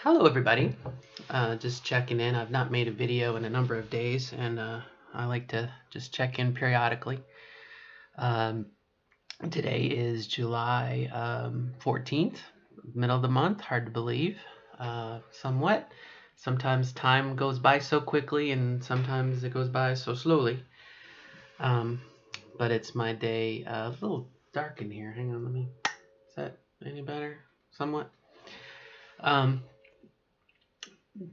Hello everybody, just checking in. I've not made a video in a number of days, and I like to just check in periodically. Um, Today is July 14th, middle of the month, hard to believe, somewhat. Sometimes time goes by so quickly and sometimes it goes by so slowly. Um, but it's my day. A little dark in here. Hang on, is that any better? Somewhat. Um,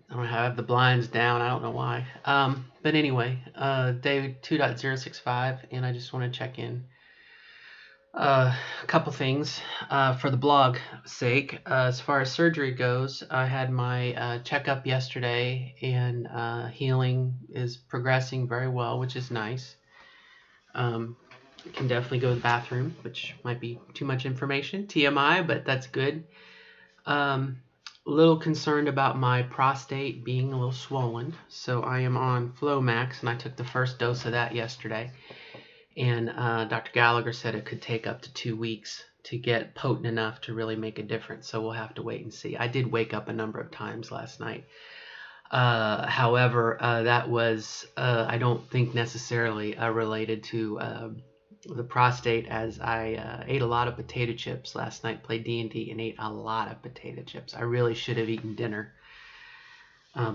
I don't have the blinds down. I don't know why. But anyway, day 2.065, and I just want to check in a couple things for the blog sake. As far as surgery goes, I had my checkup yesterday, and healing is progressing very well, which is nice. Can definitely go to the bathroom, which might be too much information, TMI, but that's good. Um, a little concerned about my prostate being a little swollen, so I am on Flomax, and I took the first dose of that yesterday. And Dr. Gallagher said it could take up to 2 weeks to get potent enough to really make a difference, so we'll have to wait and see. I did wake up a number of times last night. However, that was, I don't think necessarily related to the prostate, as I ate a lot of potato chips last night, played D&D, and ate a lot of potato chips. I really should have eaten dinner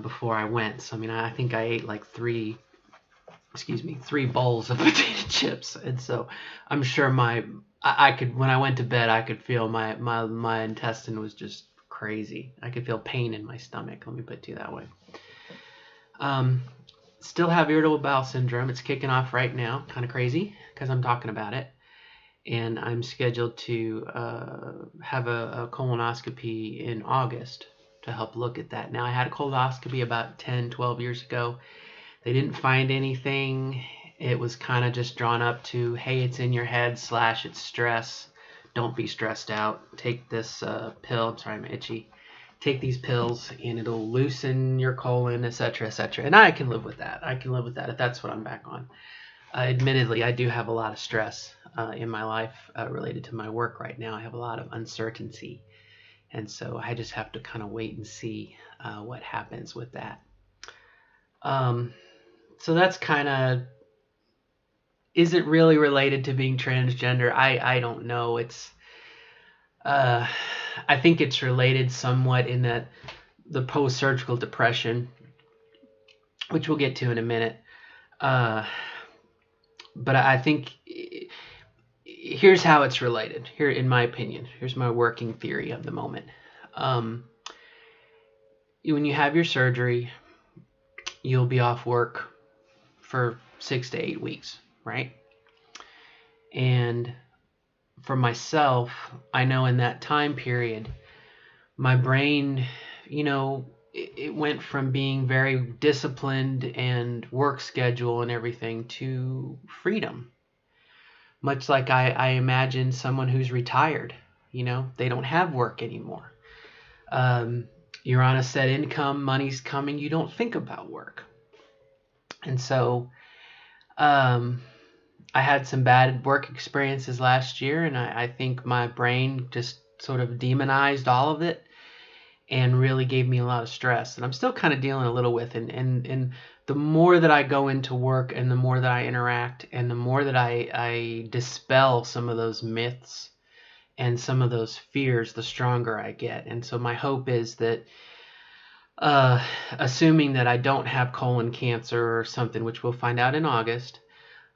before I went. So, I mean, I think I ate like three bowls of potato chips. And so I'm sure I could, when I went to bed, I could feel my intestine was just crazy. I could feel pain in my stomach. Let me put it to you that way. Still have irritable bowel syndrome. It's kicking off right now. Kind of crazy because I'm talking about it. And I'm scheduled to have a colonoscopy in August to help look at that. Now, I had a colonoscopy about 10, 12 years ago. They didn't find anything. It was kind of just drawn up to, hey, it's in your head / it's stress. Don't be stressed out. Take this pill. I'm sorry, I'm itchy. Take these pills and it'll loosen your colon, etc., etc. And I can live with that. I can live with that if that's what I'm back on. Admittedly, I do have a lot of stress in my life related to my work right now. I have a lot of uncertainty. And so I just have to kind of wait and see what happens with that. So that's kind of, is it really related to being transgender? I don't know. It's I think it's related somewhat in that the post-surgical depression, which we'll get to in a minute. But I think here's how it's related. Here, in my opinion, here's my working theory of the moment. When you have your surgery, you'll be off work for 6 to 8 weeks, right? And for myself, I know in that time period, my brain, it went from being very disciplined and work schedule and everything to freedom. Much like I imagine someone who's retired, they don't have work anymore. You're on a set income, money's coming, you don't think about work. And so I had some bad work experiences last year, and I think my brain just sort of demonized all of it and really gave me a lot of stress. And I'm still kind of dealing a little with it. And the more that I go into work and the more that I interact and the more that I dispel some of those myths and some of those fears, the stronger I get. And so my hope is that assuming that I don't have colon cancer or something, which we'll find out in August,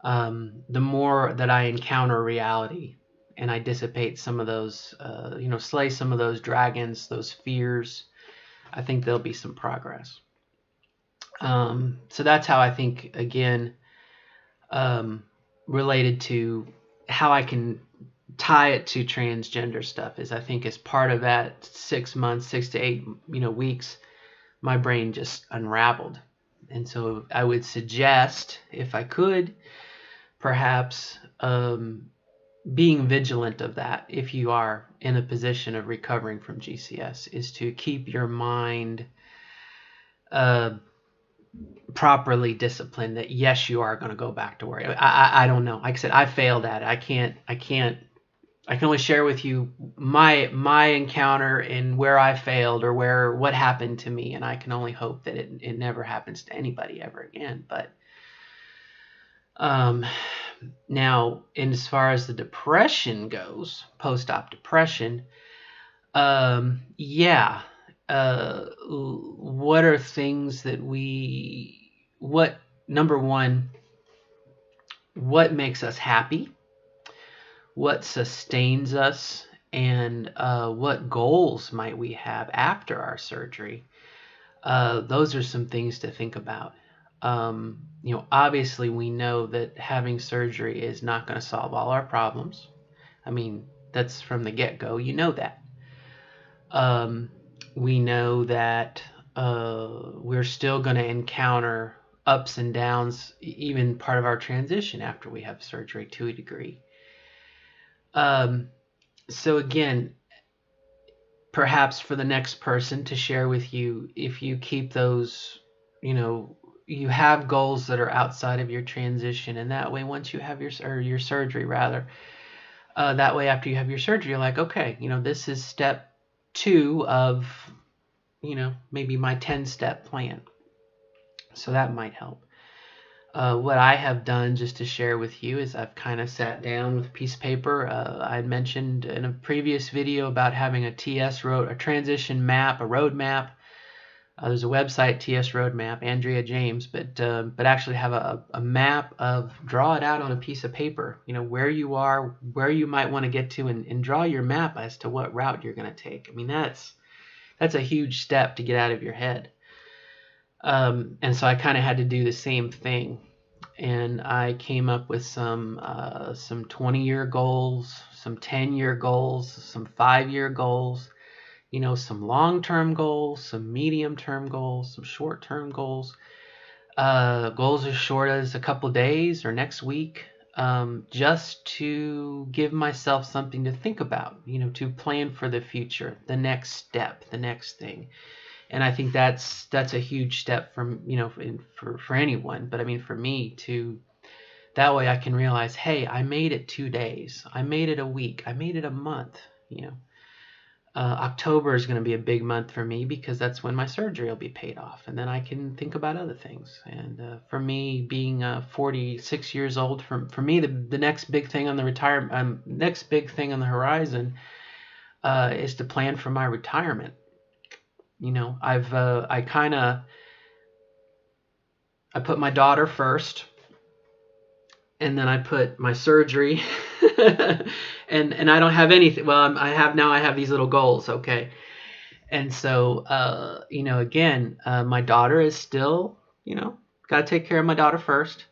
the more that I encounter reality and I dissipate some of those, slay some of those dragons, those fears, I think there'll be some progress. So that's how I think, again, related to how I can tie it to transgender stuff is I think as part of that 6 months, 6 to 8, weeks, my brain just unraveled. And so I would suggest, if I could, perhaps being vigilant of that, if you are in a position of recovering from GCS, is to keep your mind properly disciplined. That yes, you are going to go back to work. I don't know. Like I said, I failed at it. I can't I can only share with you my encounter and where I failed or what happened to me, and I can only hope that it never happens to anybody ever again. But um, now, in as far as the depression goes, post-op depression, yeah. What are things that what, number one, what makes us happy? What sustains us? And what goals might we have after our surgery? Those are some things to think about. Obviously, we know that having surgery is not going to solve all our problems. I mean, that's from the get-go. You know that. Um, we know that we're still going to encounter ups and downs, even part of our transition after we have surgery to a degree. So again, perhaps for the next person to share with you, if you keep those, you have goals that are outside of your transition, and that way once you have your surgery rather, that way after you have your surgery, you're like, okay, this is step 2 of, maybe my 10-step plan. So that might help. What I have done, just to share with you, is I've kind of sat down with a piece of paper. I had mentioned in a previous video about having a transition map, a road map. There's a website, TS Roadmap, Andrea James, but actually have a map draw it out on a piece of paper, where you are, where you might want to get to, and draw your map as to what route you're going to take. I mean, that's a huge step to get out of your head. And so I kind of had to do the same thing. And I came up with some 20-year goals, some 10-year goals, some 5-year goals, some long-term goals, some medium-term goals, some short-term goals. Goals as short as a couple days or next week, just to give myself something to think about, to plan for the future, the next step, the next thing. And I think that's a huge step from for anyone, but I mean for me to, that way I can realize, hey, I made it 2 days, I made it a week, I made it a month. October is going to be a big month for me because that's when my surgery will be paid off, and then I can think about other things. And for me, being 46 years old, for me the next big thing on the next big thing on the horizon is to plan for my retirement. I put my daughter first, and then I put my surgery, and I don't have anything. Well, I have these little goals, okay. And so, again, my daughter is still, got to take care of my daughter first.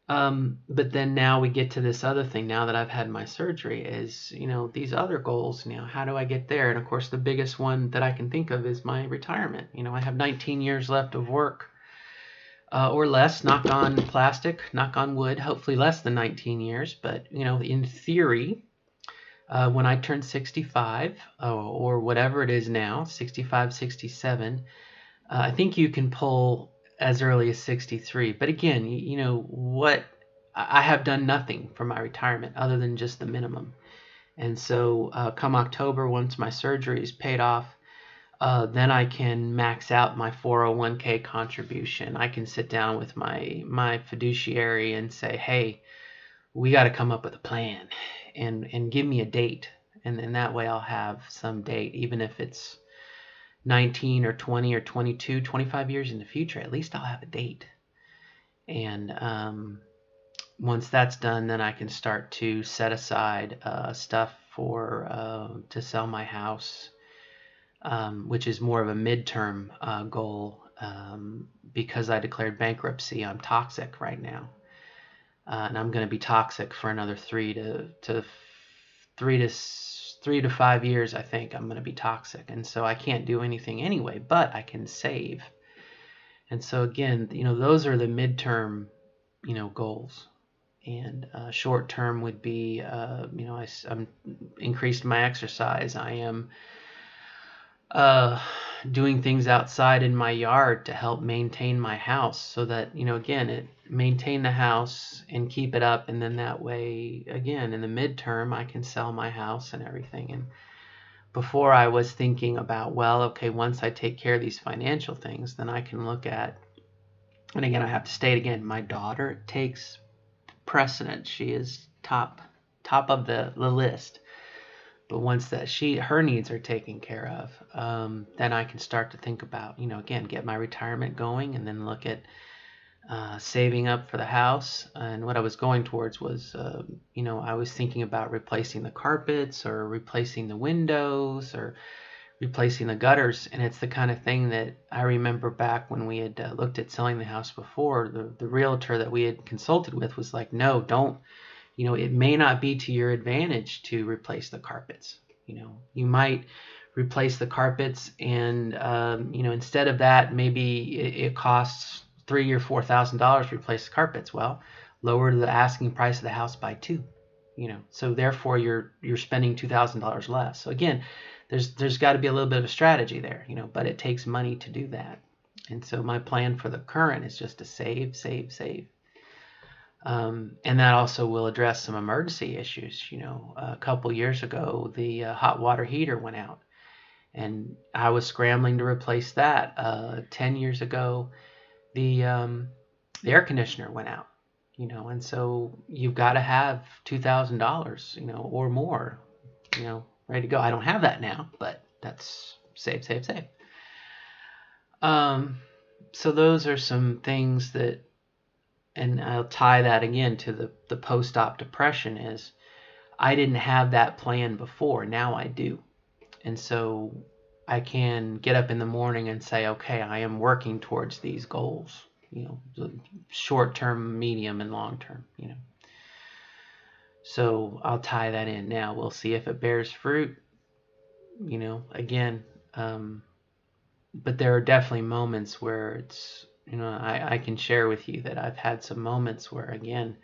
But then now we get to this other thing. Now that I've had my surgery, is these other goals. How do I get there? And of course, the biggest one that I can think of is my retirement. I have 19 years left of work, or less. Knock on plastic, knock on wood. Hopefully less than 19 years. But in theory, when I turn 65, or whatever it is now, 65, 67, I think you can pull as early as 63. But again, what, I have done nothing for my retirement other than just the minimum. And so come October, once my surgery is paid off, then I can max out my 401k contribution. I can sit down with my fiduciary and say, hey, we got to come up with a plan, and give me a date. And then that way I'll have some date, even if it's 19 or 20 or 22, 25 years in the future, at least I'll have a date. And once that's done, then I can start to set aside stuff to sell my house, which is more of a midterm goal, because I declared bankruptcy. I'm toxic right now, and I'm going to be toxic for another 3 to 5 years. I think I'm going to be toxic, and so I can't do anything anyway, but I can save. And so again, those are the midterm, goals. And short term would be, I'm increased my exercise. I am doing things outside in my yard to help maintain my house so that, again, it maintain the house and keep it up. And then that way, again, in the midterm, I can sell my house and everything. And before I was thinking about, well, okay, once I take care of these financial things, then I can look at, and again, I have to state again, my daughter takes precedent. She is top of the list. But once that her needs are taken care of, then I can start to think about, again, get my retirement going, and then look at saving up for the house. And what I was going towards was, I was thinking about replacing the carpets or replacing the windows or replacing the gutters. And it's the kind of thing that I remember back when we had looked at selling the house before, the realtor that we had consulted with was like, no, don't. It may not be to your advantage to replace the carpets. You might replace the carpets and, instead of that, maybe it costs $3,000 or $4,000 to replace the carpets. Well, lower the asking price of the house by $2,000. So therefore you're spending $2,000 less. So again, there's got to be a little bit of a strategy there, but it takes money to do that. And so my plan for the current is just to save. And that also will address some emergency issues. A couple years ago, the hot water heater went out, and I was scrambling to replace that. 10 years ago, the air conditioner went out. And so you've got to have $2,000, or more, ready to go. I don't have that now, but that's save. So those are some things that. And I'll tie that again to the post-op depression is I didn't have that plan before. Now I do. And so I can get up in the morning and say, okay, I am working towards these goals, short-term, medium, and long-term, So I'll tie that in. Now we'll see if it bears fruit, again. But there are definitely moments where it's, I can share with you that I've had some moments where, again,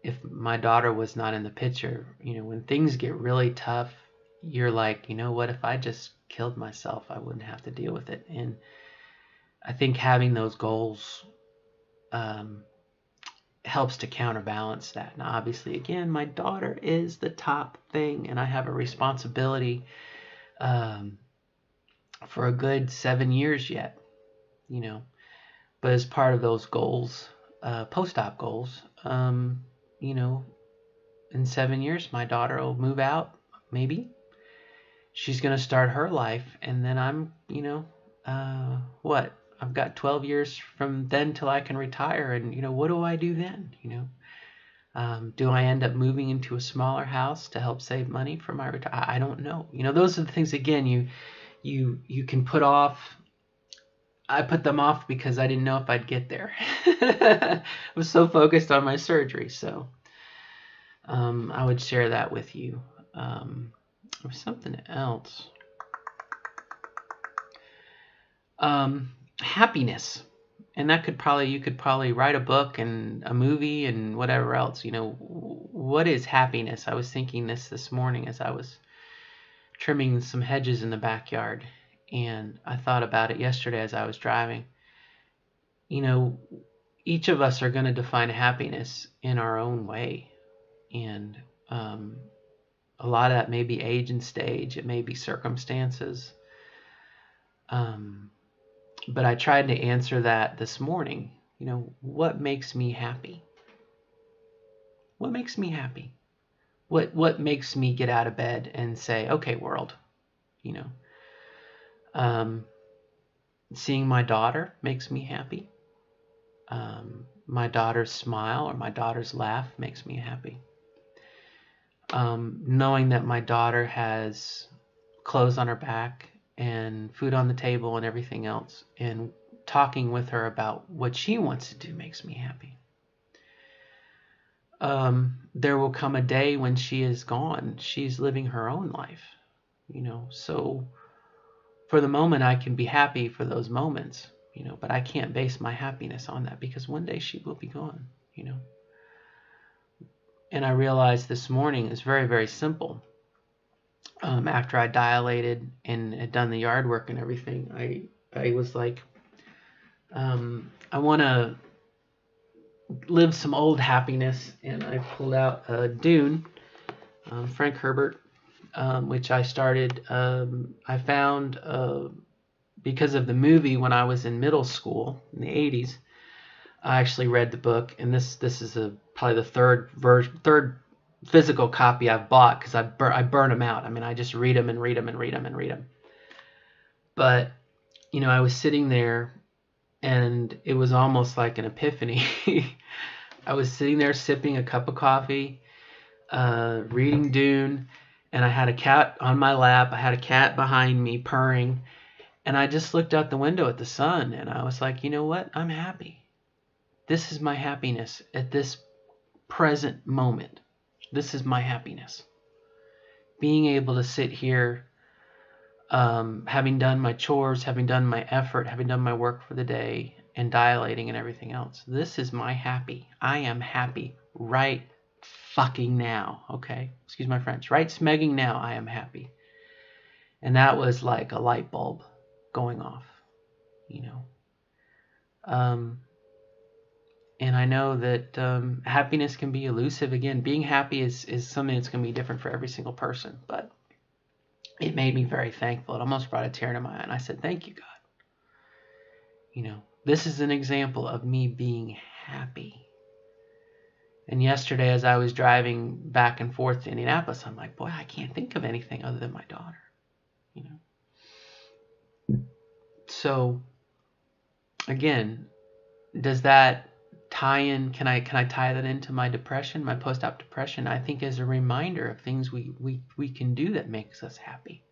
if my daughter was not in the picture, when things get really tough, you're like, what if I just killed myself? I wouldn't have to deal with it. And I think having those goals helps to counterbalance that. Now, obviously, again, my daughter is the top thing, and I have a responsibility for a good 7 years yet. But as part of those goals, post-op goals, in 7 years, my daughter will move out, maybe. She's going to start her life, and then I'm, I've got 12 years from then till I can retire, and, what do I do then, do I end up moving into a smaller house to help save money for my retirement? I don't know. Those are the things, again, you can put off. I put them off because I didn't know if I'd get there. I was so focused on my surgery. So I would share that with you. There was something else. Happiness. And that you could probably write a book and a movie and whatever else. What is happiness? I was thinking this morning as I was trimming some hedges in the backyard. And I thought about it yesterday as I was driving. Each of us are going to define happiness in our own way. And a lot of that may be age and stage. It may be circumstances. But I tried to answer that this morning. What makes me happy? What makes me happy? What makes me get out of bed and say, okay, world, seeing my daughter makes me happy. My daughter's smile or my daughter's laugh makes me happy. Knowing that my daughter has clothes on her back and food on the table and everything else, and talking with her about what she wants to do makes me happy. There will come a day when she is gone. She's living her own life, so for the moment I can be happy for those moments, but I can't base my happiness on that because one day she will be gone, And I realized this morning is very, very simple. after I dilated and had done the yard work and everything, I was like, I want to live some old happiness, and I pulled out Dune, Frank Herbert, which I started. I found because of the movie when I was in middle school in the 80s. I actually read the book, and this is probably the third physical copy I've bought, because I burn them out. I mean, I just read them and read them and read them and read them. But I was sitting there, and it was almost like an epiphany. I was sitting there sipping a cup of coffee, reading Dune, and I had a cat on my lap. I had a cat behind me purring, and I just looked out the window at the sun, and I was like, you know what? I'm happy. This is my happiness at this present moment. This is my happiness. Being able to sit here, having done my chores, having done my effort, having done my work for the day, and dilating and everything else. This is my happy. I am happy right fucking now. Okay? Excuse my French. Right smegging now, I am happy. And that was like a light bulb going off, And I know that happiness can be elusive. Again, being happy is something that's going to be different for every single person. But it made me very thankful. It almost brought a tear to my eye. And I said, thank you, God. This is an example of me being happy. And yesterday, as I was driving back and forth to Indianapolis, I'm like, boy, I can't think of anything other than my daughter. So, again, does that tie in? Can I tie that into my depression, my post-op depression? I think as a reminder of things we can do that makes us happy.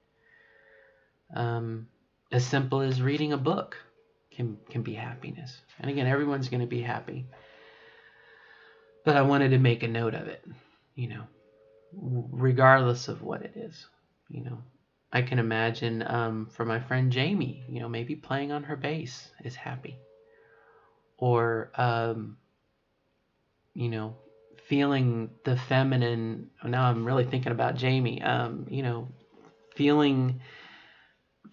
As simple as reading a book can be happiness. And again, everyone's going to be happy. But I wanted to make a note of it, regardless of what it is. I can imagine for my friend Jamie, maybe playing on her bass is happy. Or, feeling the feminine. Now I'm really thinking about Jamie, feeling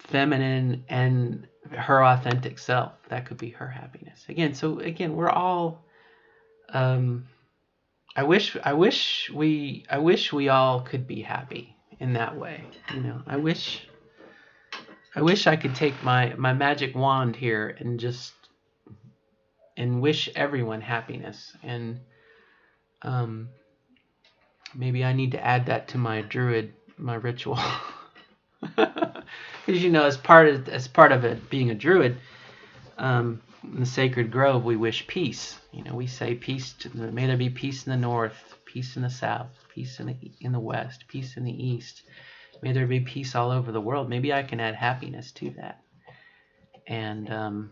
feminine and her authentic self. That could be her happiness. Again, we're all, I wish we all could be happy in that way. I wish I could take my magic wand here and wish everyone happiness. And maybe I need to add that to my ritual. Because as part of it being a druid, in the sacred grove, we wish peace. We say peace. May there be peace in the north, peace in the south, peace in the west, peace in the east. May there be peace all over the world. Maybe I can add happiness to that. And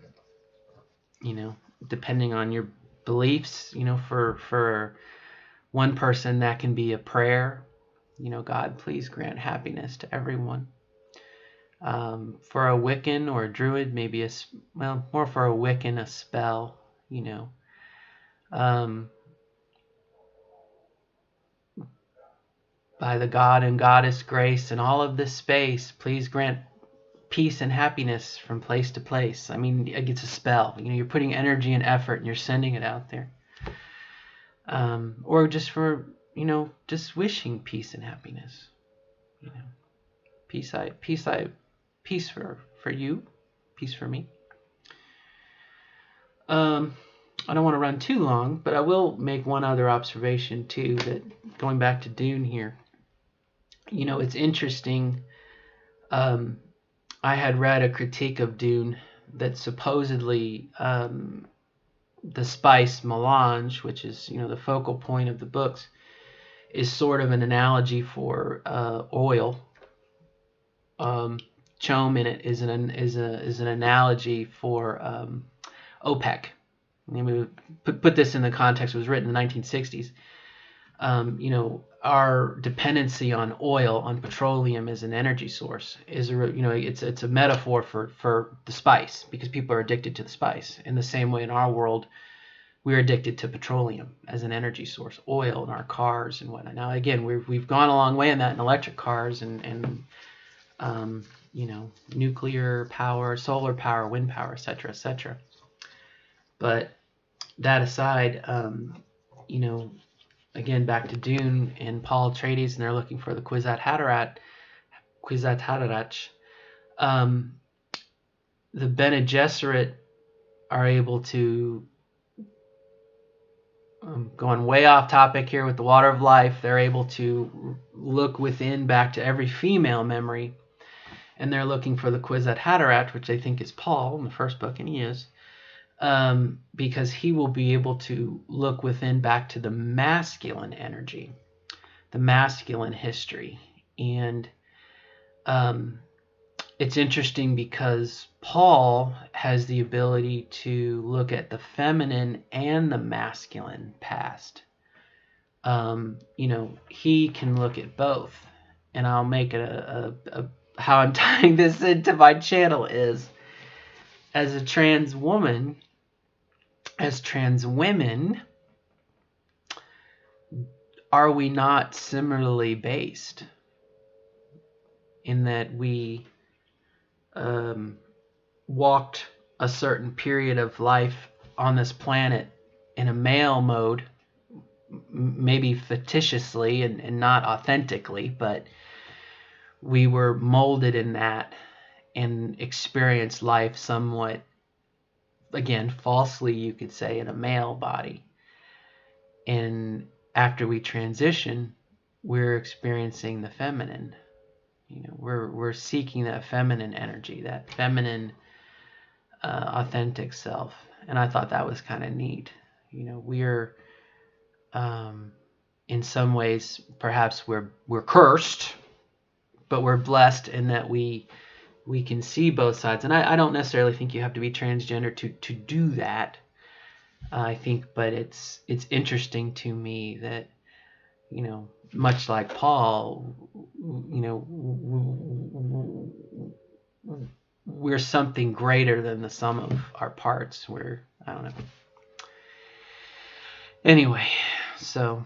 depending on your beliefs, for one person that can be a prayer. God, please grant happiness to everyone. For a Wiccan or a Druid, maybe more for a Wiccan, a spell, by the God and Goddess grace and all of this space, please grant peace and happiness from place to place. I mean, it's a spell. You're putting energy and effort, and you're sending it out there. Or just for, just wishing peace and happiness. Peace for you, peace for me. I don't want to run too long, but I will make one other observation too, that going back to Dune here, it's interesting. I had read a critique of Dune that supposedly the spice melange, which is the focal point of the books, is sort of an analogy for oil. Chome in it is an analogy for OPEC. And we put this in the context. It was written in the 1960s. Our dependency on oil, on petroleum as an energy source is it's a metaphor for the spice, because people are addicted to the spice. In the same way, in our world, we're addicted to petroleum as an energy source, oil in our cars and whatnot. Now, again, we've gone a long way in that in electric cars and nuclear power, solar power, wind power, etc., etc. But that aside, again, back to Dune and Paul Atreides, and they're looking for the Kwisatz Haderach. The Bene Gesserit are able to, going way off topic here with the water of life, they're able to look within back to every female memory, and they're looking for the Kwisatz Haderach, which they think is Paul in the first book, and he is, because he will be able to look within back to the masculine energy, the masculine history. And it's interesting because Paul has the ability to look at the feminine and the masculine past. He can look at both. And I'll make it how I'm tying this into my channel is, as a trans woman, as trans women, are we not similarly based in that we walked a certain period of life on this planet in a male mode, maybe fictitiously and not authentically, but we were molded in that and experienced life somewhat, again, falsely, you could say, in a male body. And after we transition, we're experiencing the feminine. We're seeking that feminine energy, that feminine authentic self. And I thought that was kind of neat. We're in some ways, perhaps we're cursed, but we're blessed in that we can see both sides. And I don't necessarily think you have to be transgender to do that. I think, but it's interesting to me that, much like Paul, we're something greater than the sum of our parts. I don't know. Anyway, so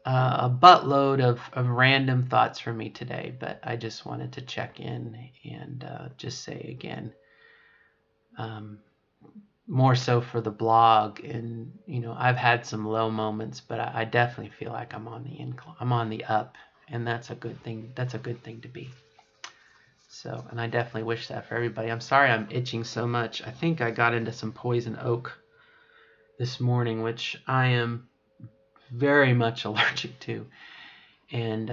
a buttload of random thoughts for me today, but I just wanted to check in and just say again, more so for the blog, and I've had some low moments, but I definitely feel like I'm on the incline, I'm on the up, and that's a good thing. That's a good thing to be. So, and I definitely wish that for everybody. I'm sorry I'm itching so much. I think I got into some poison oak this morning, which I am very much allergic to, and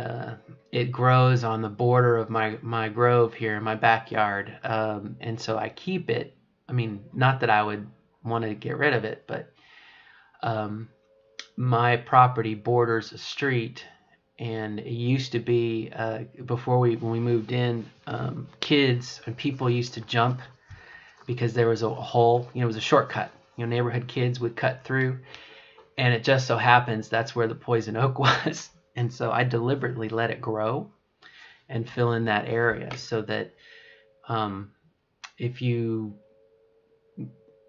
it grows on the border of my grove here in my backyard, and so I keep it. I mean, not that I would want to get rid of it, but my property borders a street, and it used to be, before when we moved in, kids and people used to jump because there was a hole. It was a shortcut. Neighborhood kids would cut through, and it just so happens that's where the poison oak was. And so I deliberately let it grow and fill in that area so that if you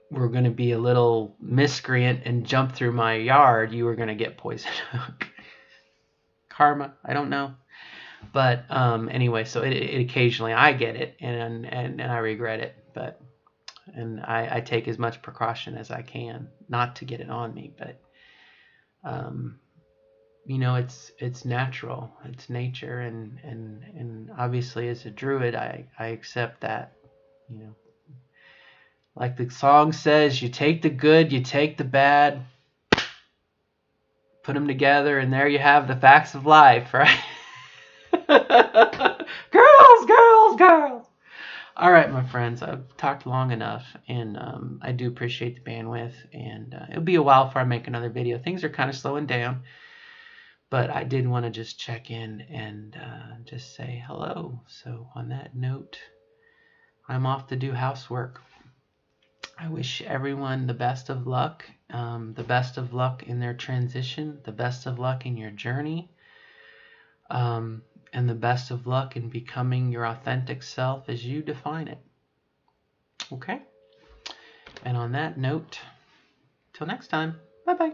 were going to be a little miscreant and jump through my yard, you were going to get poison oak. Karma, I don't know. But anyway, so it occasionally I get it, and I regret it. And I take as much precaution as I can not to get it on me. But it's natural, it's nature, and obviously as a druid, I accept that. Like the song says, you take the good, you take the bad, put them together, and there you have the facts of life, right? Girls. All right, my friends, I've talked long enough, and I do appreciate the bandwidth, and it'll be a while before I make another video. Things are kind of slowing down, but I did want to just check in and just say hello. So on that note, I'm off to do housework. I wish everyone the best of luck in their transition, the best of luck in your journey, and the best of luck in becoming your authentic self as you define it. Okay? And on that note, Till next time, bye bye.